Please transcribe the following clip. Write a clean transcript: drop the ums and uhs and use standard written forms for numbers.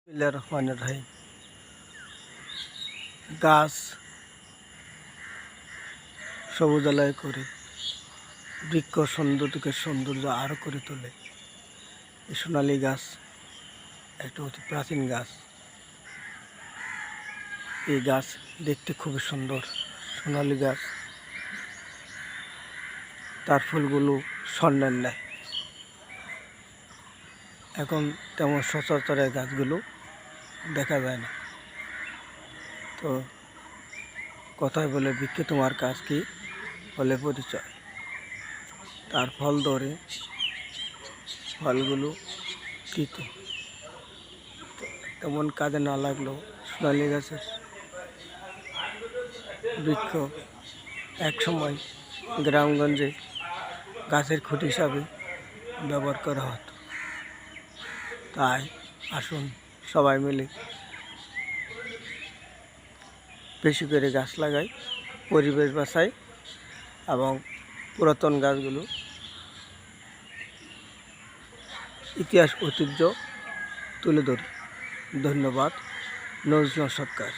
বিসমিল্লাহির রহমানির রহিম। গাছ সবুজালয় করে বৃক্ষ সৌন্দর্য আরও করে তোলে। এই সোনালী গাছ একটা অতি প্রাচীন গাছ। এই গাছ দেখতে খুবই সুন্দর। সোনালী গাছ, তার ফুলগুলো স্বর্ণের ন্যায়। এখন তেমন সচরাচর এই গাছগুলো দেখা যায় না। তো কথায় বলে, বৃক্ষে তোমার কাজ কি, ফলে পরিচয়। তার ফল ধরে, ফলগুলো তিতো। তেমন কাজে না লাগলেও সোনালী গাছের বৃক্ষ একসময় গ্রামগঞ্জে গাছের খুঁটি হিসাবে ব্যবহার করা হতো। তাই আসুন সবাই মিলে বেশি করে গাছ লাগাই, পরিবেশ বাঁচাই এবং পুরাতন গাছগুলো ইতিহাস ঐতিহ্য তুলে ধরি। ধন্যবাদ। নজরুল সরকার।